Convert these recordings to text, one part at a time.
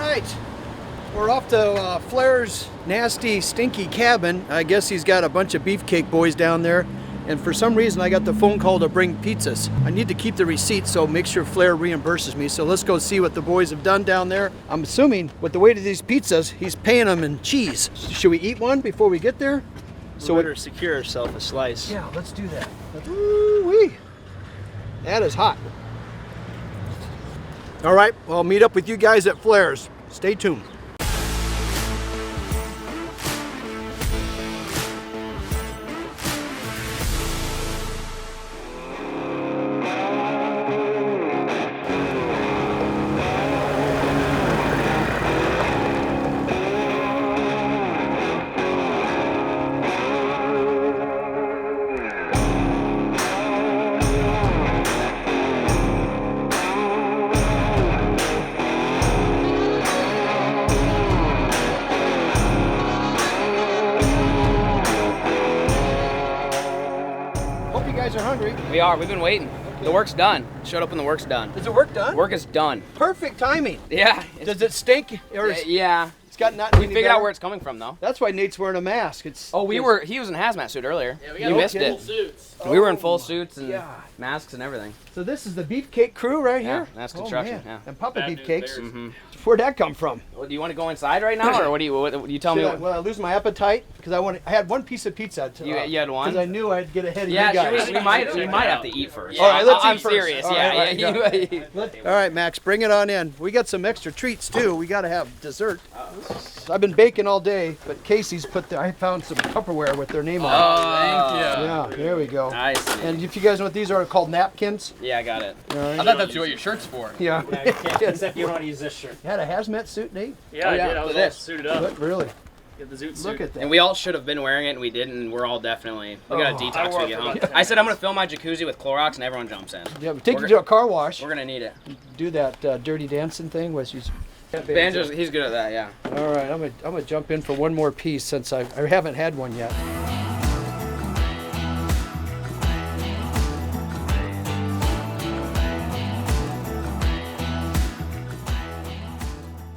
right, we're off to FLAIRS' nasty, stinky cabin. I guess he's got a bunch of beefcake boys down there. And for some reason, I got the phone call to bring pizzas. I need to keep the receipt, so make sure Flair reimburses me. So let's go see what the boys have done down there. I'm assuming with the weight of these pizzas, he's paying them in cheese. Should we eat one before we get there? So we better secure ourselves a slice. Yeah, let's do that. Ooh-wee. That is hot. All right, well, I'll meet up with you guys at FLAIRS. Stay tuned. Are hungry. We are. We've been waiting. The work's done. Showed up and the work's done. Is the work done? Work is done. Perfect timing. Yeah. Does it stink? Or yeah. It's got nothing. We figured out where it's coming from, though. That's why Nate's wearing a mask. He was in a hazmat suit earlier. Yeah, we got you missed full it. suits. We were in full suits and God. masks and everything. So this is the beefcake crew right Yeah, here? that's construction, man. yeah. And Papa Bad news Beefcakes. bears. Mm-hmm. Where'd that come from? Well, do you want to go inside right now, or what do you tell me? Well, I lose my appetite because I had one piece of pizza. You had one? Because I knew I'd get ahead of Yeah, you guys. we might have to eat first. All right, let's I'm eat first. serious. All Yeah, right, yeah. All right, Max, bring it on in. We got some extra treats too. We got to have dessert. I've been baking all day, but Casey's I found some Tupperware with their name on it. Oh, thank you. Yeah, there we go. Nice. And if you guys know what these are called napkins. Yeah, I got it. All right. I thought that's what your shirt's for. Yeah. Yeah, you can't, except you don't want to use this shirt. You had a hazmat suit, Nate? Yeah, Oh, yeah, I did. I was for all this. suited up. What, really? Get the zoot suit. Look at that. And we all should have been wearing it, and we didn't. And we're all definitely. We got a I detox wore when we it get for home. about 10 I said I'm gonna fill my jacuzzi with Clorox, and everyone jumps in. Yeah, but take you to a car wash. We're gonna need it. Do that dirty dancing thing. Banjo's, he's good at that, yeah. All right, I'm gonna jump in for one more piece since I haven't had one yet.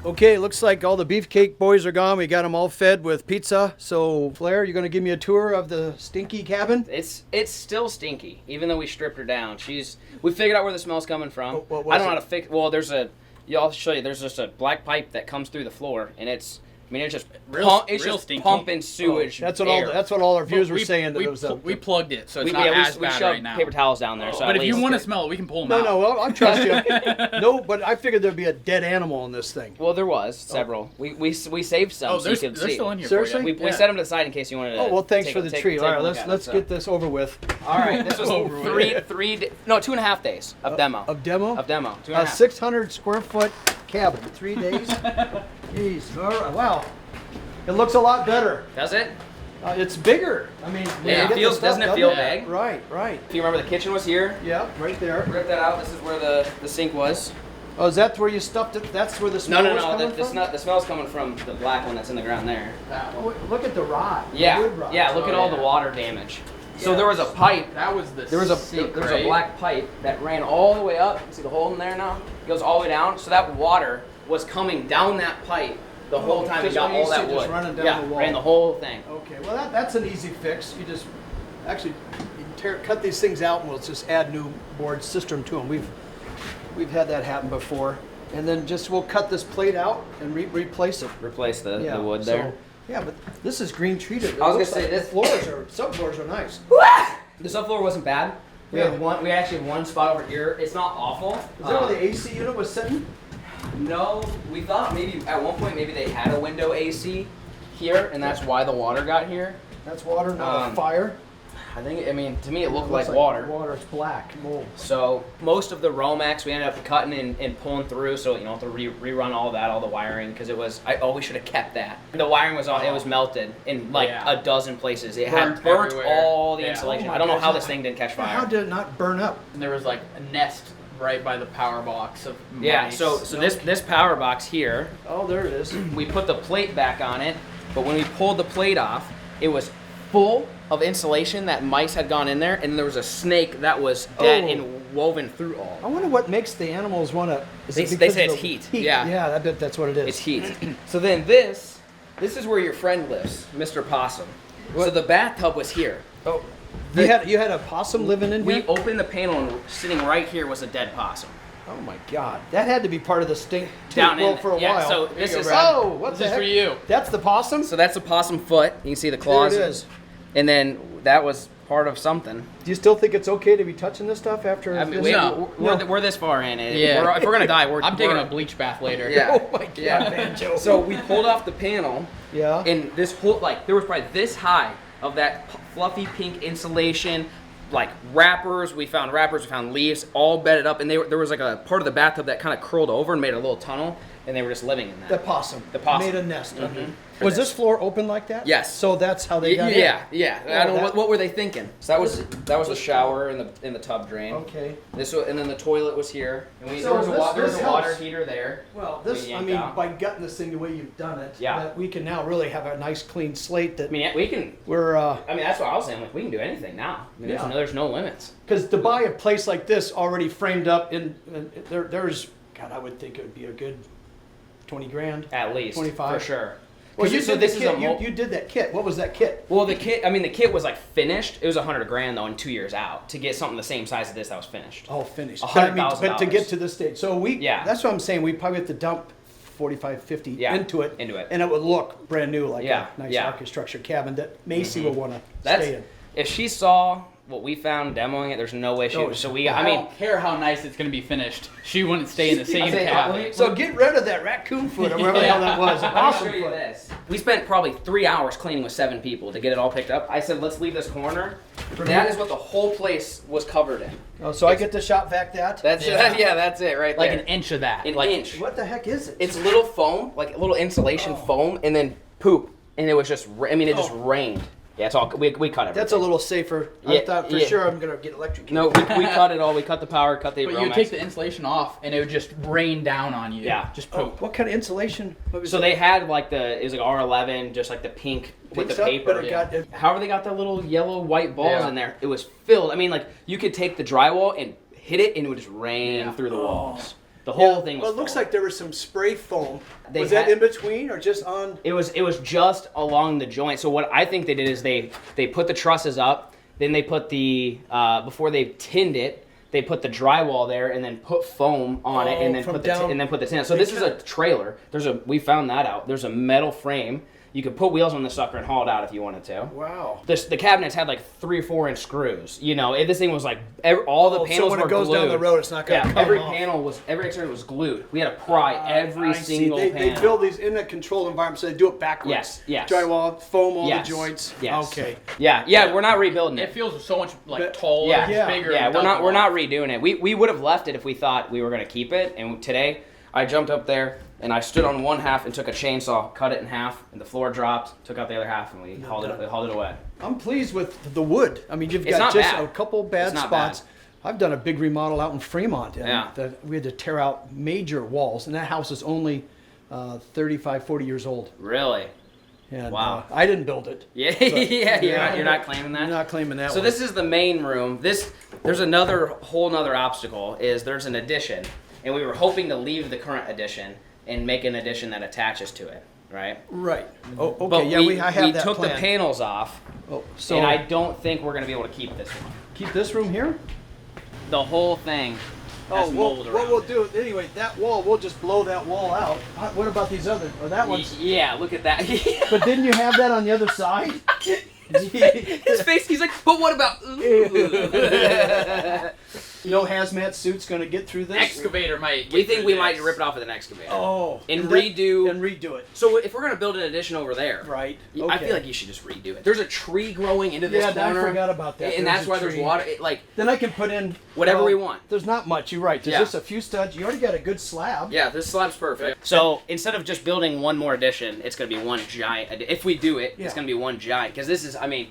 Okay, looks like all the beefcake boys are gone. We got them all fed with pizza. So, Flair, you're gonna give me a tour of the stinky cabin? It's still stinky, even though we stripped her down. We figured out where the smell's coming from. What was I don't know it? how to fix. Well, I'll show you. There's just a black pipe that comes through the floor, and it's just Real stinky. Pumping sewage. That's what air. that's what all our viewers were saying. That we, it was we plugged it, so it's We not as we bad shoved right now. paper towels down there. So But at if you least- want to smell it, we can pull them No, out. no, well, I trust you. No, but I figured there'd be a dead animal in this thing. Well, there was several. We saved some Oh, so you they're could see. still in here Seriously? for you. We set them to the side in case you wanted to. Oh, well, thanks take for a- the take- treat. take All a right, look at let's it, get this over with. All right, this was Over with. 2.5 days of demo. Of demo? Of demo. A 2.5. 600 square foot cabin, 3 days. Jeez, all right, wow. It looks a lot better. Does it? It's bigger. I mean, when Yeah, you it get feels- the stuff, doesn't it feel it? big? Right, right. If you remember, the kitchen was here. Yeah, right there. Rip that out. This is where the sink was. Oh, is that where you stuffed it? That's where the No, smell no, was no. coming The from? smell's coming from the black one that's in the ground there. Oh, look at the rod. the Yeah, wood rod. yeah. Look at all the water damage. So there was a pipe. That was the There was a sink, there's right? a black pipe that ran all the way up. You see the hole in there now? It goes all the way down. So that water was coming down that pipe the whole time. It because got when you all that see it just wood. running down Yeah, the wall. ran the whole thing. Okay, well that's an easy fix. You just actually cut these things out and we'll just add new board system to them. We've had that happen before. And then we'll cut this plate out and replace it. Replace the wood so- there. Yeah, but this is green treated. I was It looks gonna say like the subfloors are nice. The subfloor wasn't bad. We actually have one spot over here. It's not awful. Is that where the AC unit was sitting? No, we thought maybe at one point maybe they had a window AC here, and that's why the water got here. That's water, not a fire. I mean, to me it looked like water. Water, it's black mold. So most of the Romex we ended up cutting and pulling through, so you don't have to rerun all that, all the wiring, because I always should have kept that. The wiring was on, it was melted in like a dozen places. It had burnt everywhere. all the Yeah. insulation. Oh my I don't know gosh, how this thing didn't catch fire. How did it not burn up? And there was like a nest right by the power box of mice. Yeah, so this power box here, Oh, there it is. we put the plate back on it, but when we pulled the plate off, it was full of insulation that mice had gone in there, and there was a snake that was dead in woven through all. I wonder what makes the animals want to. They say it's heat. Yeah. Yeah, I bet that's what it is. It's heat. So then this is where your friend lives, Mr. Possum. So the bathtub was here. Oh, you had a possum living in We here? opened the panel and sitting right here was a dead possum. Oh my God, that had to be part of the stink Down in for a yeah, while. so this is oh, what the This is heck? for you. That's the possum. so that's the possum foot. You can see the claws. There it is. And then that was part of something. Do you still think it's okay to be touching this stuff after? I mean, this? we're this far in it. Yeah. If we're gonna die, I'm taking a bleach bath later. Yeah. Oh my God, Yeah. Banjo. So we pulled off the panel. Yeah. And this whole there was probably this high of that fluffy pink insulation, like wrappers. We found leaves, all bedded up, and there was like a part of the bathtub that kind of curled over and made a little tunnel, and they were just living in that. The possum. The possum. Made a nest. Was this floor open like that? Yes. So that's how they got in. Yeah. I don't know what were they thinking. So that was the shower and the tub drain. Okay. And then the toilet was here, and So there was this a water helps. heater there. Well, We this, I yanked mean, out. by gutting this thing the way you've done it, Yeah. that we can now really have a nice clean slate that I mean, we can. we're, I mean, that's what I was saying. Like, we can do anything now. I mean, Yeah. there's no limits. because to buy a place like this already framed up there's, God, I would think it would be a good 20 grand. At least 25? for sure. Well, you so did this the is kit. a You did that kit. What was that kit? well, the kit was like finished. It was $100 grand though, in 2 years out to get something the same size as this that was finished. All finished. $100,000. But to get to this stage, so Yeah. that's what I'm saying. We probably have to dump 45, 50 Yeah, into it, into it. and it would look brand new, like Yeah, a nice yeah. architecture cabin that Macy will want to That's stay in. if she saw what we found demoing it. There's no way she. Oh, so we. I I mean, don't care how nice it's gonna be finished. She wouldn't stay in the same say, cabin. So get rid of that raccoon foot or whatever the hell that was. Let me Awesome show you foot. this. We spent probably 3 hours cleaning with 7 people to get it all picked up. I said, let's leave this corner. That is what the whole place was covered in. Oh, so I get to shop vac that? That's Yeah. that's it right Like there. an inch of that. An like, inch. What the heck is it? It's little foam, like a little insulation foam, and then poop, and it was just. I mean, it just rained. Yeah, it's all. We cut everything. That's a little safer. I Yeah, thought for yeah. sure I'm gonna get electrocuted. No, we cut it all. We cut the power, cut the. But you would Romex. take the insulation off, and it would just rain down on you. Yeah. Just Oh, poop. what kind of insulation? What was So it? they had like it was like R11, just like the pink with the Stuff, paper. But it got, However, they got the little yellow white balls Yeah. in there. It was filled. I mean, like you could take the drywall and hit it, and it would just rain Yeah. through the walls. The whole thing was. Well, it looks full. like there was some spray foam. They Was that had- in between or just on? It was just along the joint. So what I think they did is they put the trusses up, then they put the before they tinned it, they put the drywall there and then put foam on it and then from put down- and then put the tin. So they this is a cut- trailer. We found that out. There's a metal frame. You could put wheels on the sucker and haul it out if you wanted to. Wow. The cabinets had like 3 or 4 inch screws. You know, this thing was like all the Oh, panels so when were it goes glued. down the road, it's not gonna Yeah, come every off. every exterior was glued. We had to pry every I see. single They panel. build these in a controlled environment, so they do it backwards. Yes. Drywall, foam all Yes, the joints. yes. Okay. Yeah, we're not rebuilding It it. feels so much like But- taller, Yeah, Yeah. bigger. Yeah, and we're double not off. redoing it. We would have left it if we thought we were gonna keep it. And today, I jumped up there and I stood on one half and took a chainsaw, cut it in half, and the floor dropped. Took out the other half, and we hauled it away. I'm pleased with the wood. I mean, you've It's got not just bad. a couple bad It's not spots. I've done a big remodel out in Fremont, and Yeah. we had to tear out major walls, and that house is only 35, 40 years old. Really? And Wow. I didn't build it. Yeah, But- You're not claiming that. I'm not claiming that So one. this is the main room. There's whole nother obstacle is there's an addition, and we were hoping to leave the current addition and make an addition that attaches to it, right? Right. Oh, okay. But Yeah, I have we that took plan. the panels off, Oh, so and I don't think we're gonna be able to keep this one. keep this room here. The whole thing has mold what around. we'll do anyway? That wall, we'll just blow that wall out. What about these other? Or that one's? Yeah, look at that. But didn't you have that on the other side? His face, he's like, but what about? No hazmat suit's gonna get through this. Excavator might. We get think through we this. might rip it off with an excavator. Oh, And that- redo- and redo it. So if we're gonna build an addition over there, Right. I Okay. feel like you should just redo it. There's a tree growing into this Yeah, I corner. forgot about that. And There's that's a why there's tree. water. Then I can put in Whatever we want. There's not much. You're right. There's Yeah. just a few studs. You already got a good slab. Yeah, this slab's perfect. So instead of just building one more addition, it's gonna be one giant. If we do it, Yeah. it's gonna be one giant. Because this is, I mean,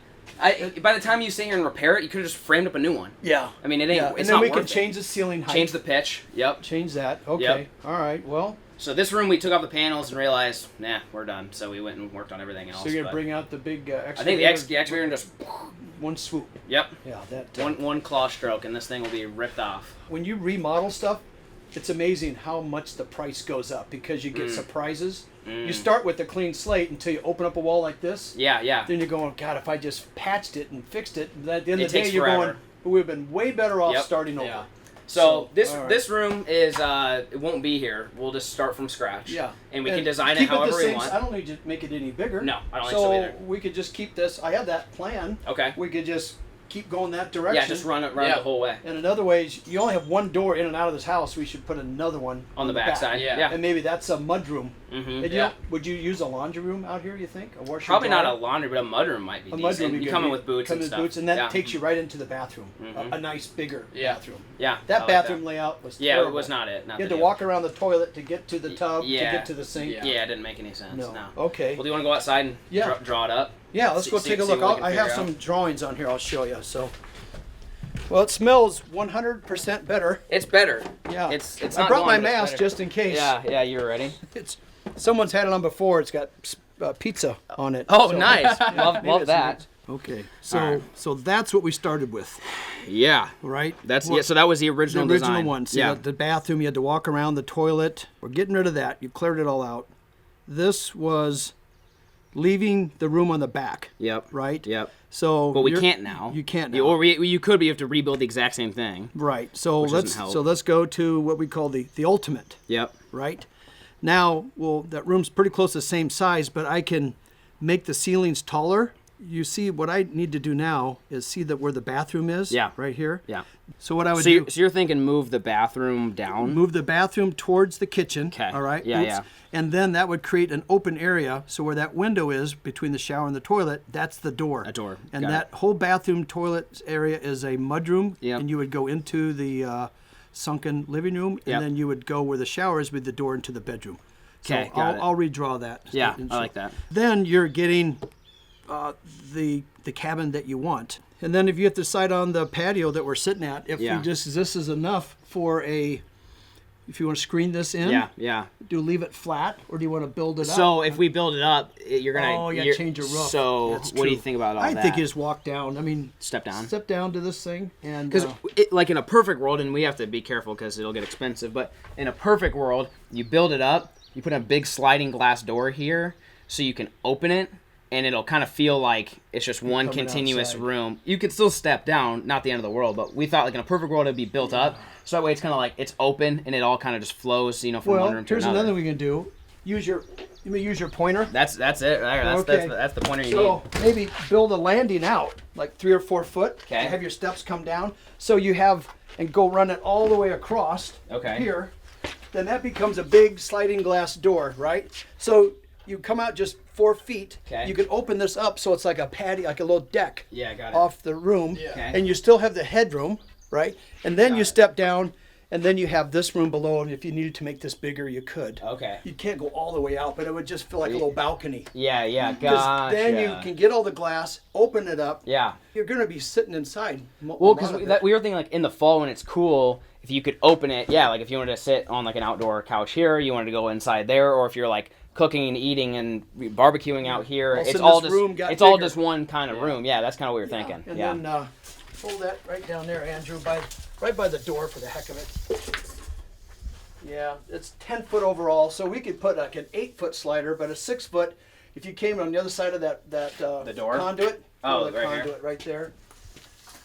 by the time you sit here and repair it, you could have just framed up a new one. Yeah. I mean, it ain't. Yeah. It's And then not we worth can it. change the ceiling height. Change the pitch. Yep. Change that. Okay. Yep. All right. Well. So this room we took off the panels and realized, nah, we're done. So we went and worked on everything else. So you're gonna but bring out the big excavator? I think the excavator and just one swoop. Yep. Yeah, that. One claw stroke and this thing will be ripped off. When you remodel stuff, it's amazing how much the price goes up because you get surprises. You start with a clean slate until you open up a wall like this. Yeah, yeah. Then you're going, God, if I just patched it and fixed it, at the end It of the day, takes you're forever. going, we've been way better off Yep. starting over. Yeah. So this all right. this room is it won't be here. We'll just start from scratch. Yeah. And we can design it keep however the we same, want. I don't need to make it any bigger. No, I don't think so either. we could just keep this. I have that plan. Okay. We could just keep going that direction. Yeah, just run it the whole way. And another way is you only have one door in and out of this house. We should put another one On the back side. Yeah. Yeah. And maybe that's a mudroom. Mm-hmm. And Yeah. would you use a laundry room out here, you think? A washer Probably not a dryer? laundry, but a mudroom might be A decent. mudroom. You come in with boots and stuff. and that yeah. takes you right into the bathroom. Mhm. A nice bigger Yeah. bathroom. Yeah. I That like bathroom layout was Yeah, terrible. it was not it. Not You had the to deal. walk around the toilet to get to the tub, Yeah. to get to the sink. Yeah. Yeah, it didn't make any sense. No. No. Okay. Well, do you want to go outside and Yeah. draw it up? Yeah, let's go See- take a see look. what we can I have figure some out. drawings on here. I'll show you. So, well, it smells 100% better. It's better. Yeah. It's I not brought my gone, but it's mask better. just in case. Yeah, yeah, you're ready. It's someone's had it on before. It's got pizza on it. Oh, So- nice. love Maybe love it's that. Okay. So All right. so that's what we started with, Yeah. right? That's Well, yeah. So that was the the original original design. one. So yeah. the bathroom, you had to walk around the toilet. We're getting rid of that. You cleared it all out. This was leaving the room on the back, Yep. right? Yep. So But we you're- can't now. You can't now. Or you could, but you have to rebuild the exact same thing. Right. So Which doesn't help. let's go to what we call the ultimate, Yep. right? Now, well, that room's pretty close to the same size, but I can make the ceilings taller. You see, what I need to do now is see that where the bathroom is. Yeah. Right here. Yeah. So what I would So do, you're thinking move the bathroom down? move the bathroom towards the kitchen. 'Kay. All right. Yeah, yeah. And then that would create an open area. So where that window is between the shower and the toilet, that's the door. A door. And Got that whole bathroom toilet area is a mudroom. Yep. And you would go into the sunken living room, Yep. and then you would go where the shower is with the door into the bedroom. So 'Kay, got it. I'll redraw that. Yeah, And I like that. Then you're getting the cabin that you want. And then if you have to decide on the patio that we're sitting at, if Yeah. we just this is enough for if you want to screen this in, Yeah. Yeah. do you leave it flat or do you want to build it up? So if we build it up, you're gonna. Oh, you you're- change your roof. So That's what do you true. think about all I that? think you just walk down. I mean, Step down. Step down to this thing and Because, like in a perfect world, and we have to be careful because it'll get expensive, but in a perfect world, you build it up, you put a big sliding glass door here so you can open it, and it'll kind of feel like it's just one coming continuous outside. room. You could still step down, not the end of the world, but we thought like in a perfect world it'd be built up, so that way it's kind of like it's open and it all kind of just flows, you know, from well, one room to here's another. another thing we can do. You may use your pointer. That's it. There. Okay. That's the pointer you So need. maybe build a landing out, like 3 or 4 foot. Okay. Have your steps come down, so you have and go run it all the way across. Okay. Here, then that becomes a big sliding glass door, right? So you come out just 4 feet. Okay. You can open this up so it's like a patio, like a little deck. Yeah, got it. Off the room, Okay. and you still have the headroom, right? And then Got you it. step down, and then you have this room below. And if you needed to make this bigger, you could. Okay. You can't go all the way out, but it would just feel like a little balcony. Yeah, yeah, Because gotcha. then you can get all the glass, open it up. Yeah. You're going to be sitting inside. Well, because we were thinking like in the fall when it's cool, if you could open it, yeah, like if you wanted to sit on like an outdoor couch here, you wanted to go inside there, or if you're like cooking and eating and barbecuing out here, Also, it's this all just room got it's all bigger. just one kind of room. Yeah, that's kind of what we were thinking. And Yeah. then pull that right down there, Andrew, right by the door for the heck of it. Yeah, it's 10 foot overall, so we could put like an 8 foot slider, but a 6 foot. If you came on the other side of that The door? conduit, Oh, the right here. conduit right there,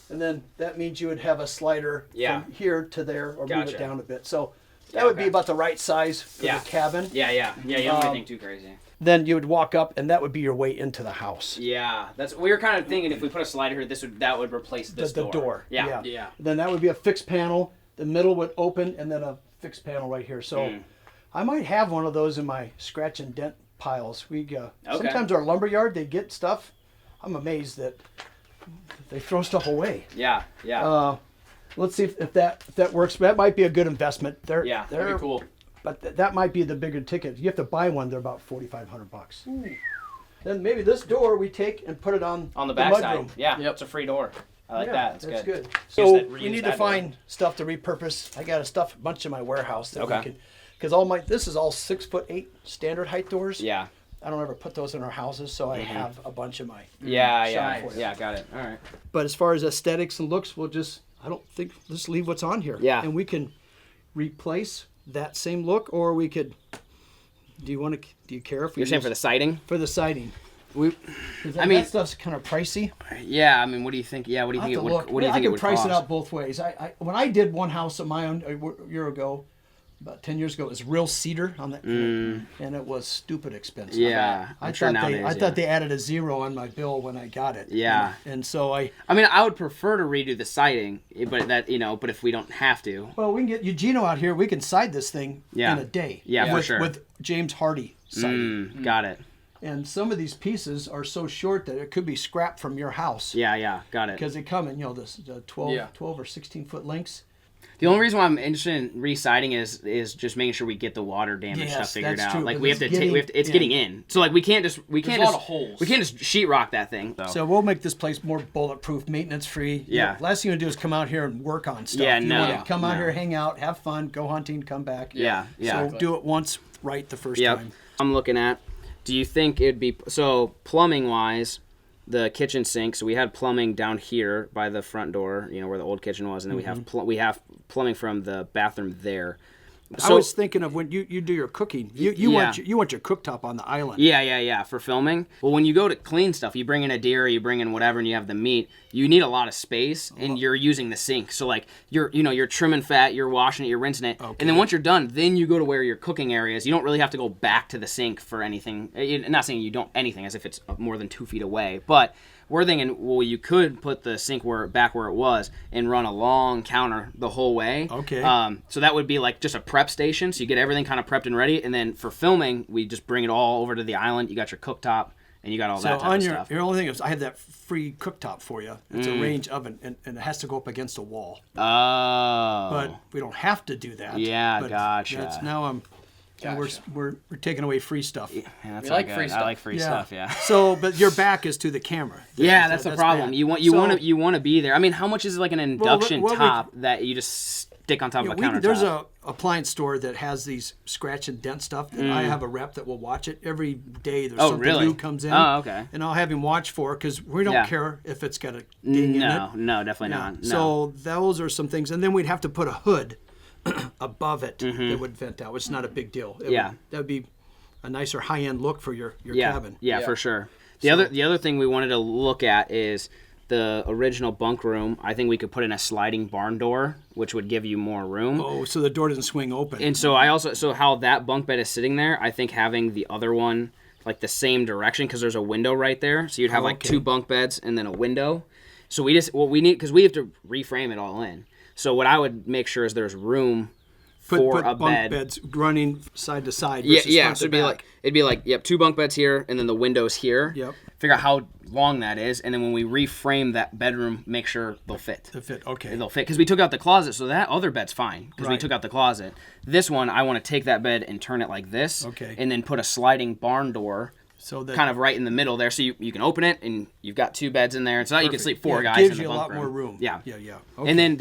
and then that means you would have a slider Yeah. from here to there, or move Gotcha. it down a bit. So that Yeah, would be okay. about the right size for Yeah. the cabin. Yeah. You don't Um, want anything too crazy. Then you would walk up, and that would be your way into the house. Yeah, we were kind of thinking if we put a slider here, that would replace this the door. Yeah. Yeah. Then that would be a fixed panel. The middle would open, and then a fixed panel right here. So I might have one of those in my scratch and dent piles. Sometimes our lumber yard, they get stuff. I'm amazed that they throw stuff away. Yeah. Yeah. Let's see if that works. That might be a good investment. That'd be cool. But that might be the bigger ticket. You have to buy one. They're about $4,500. Then maybe this door we take and put it on On the back side. mudroom. Yeah. Yep. It's a free door. I like that. It's that's good. So that- we reuse need to that door. find stuff to repurpose. I got a bunch in my warehouse that Okay. we could. because this is all 6'8" standard height doors. Yeah. I don't ever put those in our houses, so I have a bunch of my. Yeah. for you. Yeah, got it. All right. But as far as aesthetics and looks, let's leave what's on here. Yeah. And we can replace that same look, or we could. Do you care if we? You're saying for the siding? For the siding. That stuff's kind of pricey. Yeah, I mean, what do you think? Yeah, what do you think it would? What do you think it would price cost? it out both ways. When I did one house of my own a year ago, about 10 years ago, it was real cedar on that, and it was stupid expensive. Yeah, I'm sure nowadays. I thought they added a 0 on my bill when I got it. Yeah, and so I mean, I would prefer to redo the siding, but but if we don't have to. Well, we can get Eugenio out here. We can side this thing in a day. Yeah, for sure. With James Hardy siding. Got it. And some of these pieces are so short that it could be scrapped from your house. Yeah, got it. Because they come in, the 12 or 16-foot lengths. The only reason why I'm interested in re-siding is just making sure we get the water damage stuff figured out. True, like it's getting in. So like we can't just sheetrock that thing. So we'll make this place more bulletproof, maintenance free. Yeah. Last thing you do is come out here and work on stuff. Yeah, you want to come out here, hang out, have fun, go hunting, come back. Yeah. So do it once right the first time. I'm looking at. Do you think it'd be plumbing wise? The kitchen sink. So we had plumbing down here by the front door, where the old kitchen was, and then we have plumbing from the bathroom there. So, I was thinking of when you do your cooking. You want your cooktop on the island. Yeah. For filming. Well, when you go to clean stuff, you bring in a deer, you bring in whatever, and you have the meat. You need a lot of space, and you're using the sink. So like you're trimming fat, you're washing it, you're rinsing it, and then once you're done, then you go to where your cooking area is. You don't really have to go back to the sink for anything. I'm not saying you don't anything as if it's more than 2 feet away, but. We're thinking, well, you could put the sink back where it was and run a long counter the whole way. Okay. So that would be like just a prep station. So you get everything kind of prepped and ready. And then for filming, we just bring it all over to the island. You got your cooktop and you got all that type of stuff. Your only thing is I have that free cooktop for you. It's a range oven, and it has to go up against a wall. Oh. But we don't have to do that. Yeah, but gotcha. We're taking away free stuff. Yeah, that's we like free stuff. I like free stuff. Yeah. So, but your back is to the camera. That's the problem. Bad. You want to be there. I mean, how much is like an induction top that you just stick on top of a countertop? There's a appliance store that has these scratch and dent stuff, and I have a rep that will watch it every day. There's something new comes in. Oh, okay. And I'll have him watch for it because we don't care if it's got a ding in it. No, definitely not. No. So those are some things, and then we'd have to put a hood above it that would vent out, which is not a big deal. That would be a nicer high-end look for your cabin. Yeah, for sure. The other thing we wanted to look at is the original bunk room. I think we could put in a sliding barn door, which would give you more room. Oh, so the door doesn't swing open. And so how that bunk bed is sitting there, I think having the other one like the same direction because there's a window right there. So you'd have like 2 bunk beds and then a window. So we need because we have to reframe it all in. So what I would make sure is there's room for a bunk beds running side to side. Yeah. So it'd be like 2 bunk beds here, and then the windows here. Yep. Figure out how long that is, and then when we reframe that bedroom, make sure they'll fit. Okay. They'll fit because we took out the closet, so that other bed's fine because we took out the closet. This one, I want to take that bed and turn it like this. Okay. And then put a sliding barn door. So that kind of right in the middle there, so you can open it and you've got 2 beds in there, and so now you can sleep 4 guys in the bunk room. Gives you a lot more room. Yeah. Okay. And then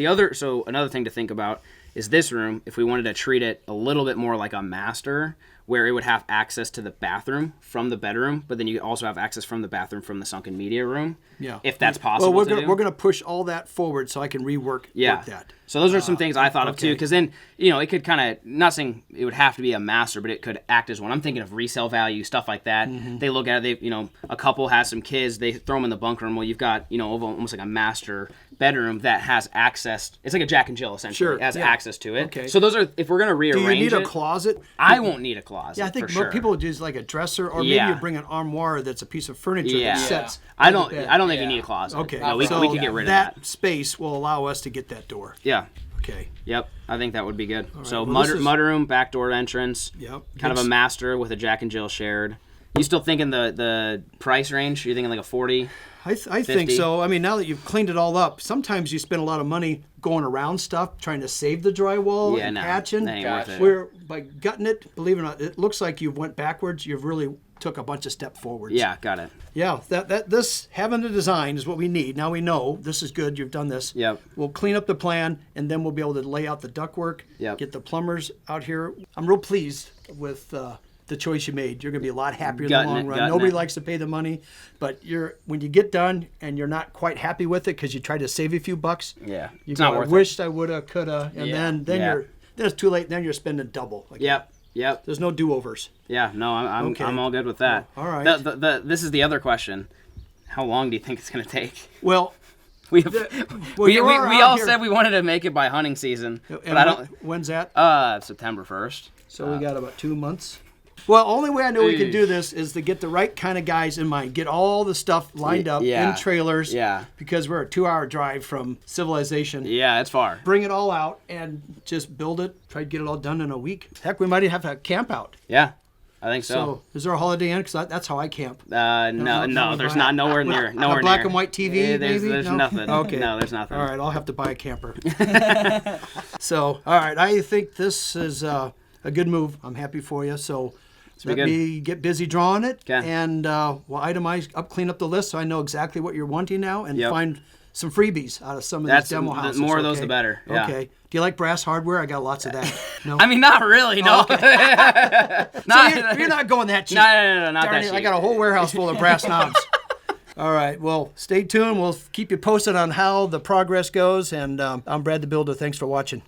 another thing to think about is this room, if we wanted to treat it a little bit more like a master, where it would have access to the bathroom from the bedroom, but then you also have access from the bathroom from the sunken media room. Yeah. If that's possible. Well, we're going to push all that forward so I can rework that. So those are some things I thought of too, because then, it could kind of, not saying it would have to be a master, but it could act as one. I'm thinking of resale value, stuff like that. Mm-hmm. They look at it, a couple has some kids, they throw them in the bunk room. Well, you've got, almost like a master bedroom that has access. It's like a Jack and Jill, essentially. Sure. It has access to it. Okay. So those are, if we're going to rearrange it. Do you need a closet? I won't need a closet. Yeah, I think for sure. people would use like a dresser, or maybe you bring an armoire that's a piece of furniture that sets. I don't think you need a closet. Okay. No, we can get rid of that. That space will allow us to get that door. Yeah. Okay. Yep, I think that would be good. Right. So mudroom, back door entrance. Yep. Kind of a master with a Jack and Jill shared. You still thinking the price range? You're thinking like a 40? I think so. I mean, now that you've cleaned it all up, sometimes you spend a lot of money going around stuff, trying to save the drywall and patching. That ain't worth it. Where by gutting it, believe it or not, it looks like you went backwards. You've really took a bunch of step forwards. Yeah, got it. Yeah, this having the design is what we need. Now we know this is good. You've done this. Yep. We'll clean up the plan, and then we'll be able to lay out the ductwork. Yep. Get the plumbers out here. I'm real pleased with the choice you made. You're going to be a lot happier in the long run. Nobody likes to pay the money, but when you get done and you're not quite happy with it because you tried to save a few bucks. Yeah, You go, I wished I woulda, coulda, and then it's too late. Then you're spending double. Yep. There's no do-overs. Yeah, no, I'm all good with that. All right. This is the other question. How long do you think it's going to take? Well, we all here. said we wanted to make it by hunting season, but And I don't. When's that? September 1st. So we got about 2 months. Well, only way I know we can do this is to get the right kind of guys in mind. Get all the stuff lined up in trailers. Yeah. Because we're a 2-hour drive from civilization. Yeah, it's far. Bring it all out and just build it. Try to get it all done in a week. Heck, we might even have a camp out. Yeah, I think so. So is there a Holiday Inn? Because that's how I camp. No, there's not. Nowhere near. A black and white TV, maybe? There's nothing. Okay. No, there's nothing. All right, I'll have to buy a camper. So, all right, I think this is a good move. I'm happy for you. So let me get busy drawing it, and we'll itemize clean up the list so I know exactly what you're wanting now, and find some freebies out of some of these demo houses. The more of those, the better. Yeah. Okay. Do you like brass hardware? I got lots of that. No. I mean, not really. No. So you're not going that cheap. No, not Darn that it, cheap. I got a whole warehouse full of brass knobs. All right. Well, stay tuned. We'll keep you posted on how the progress goes. And I'm Brad the Builder. Thanks for watching.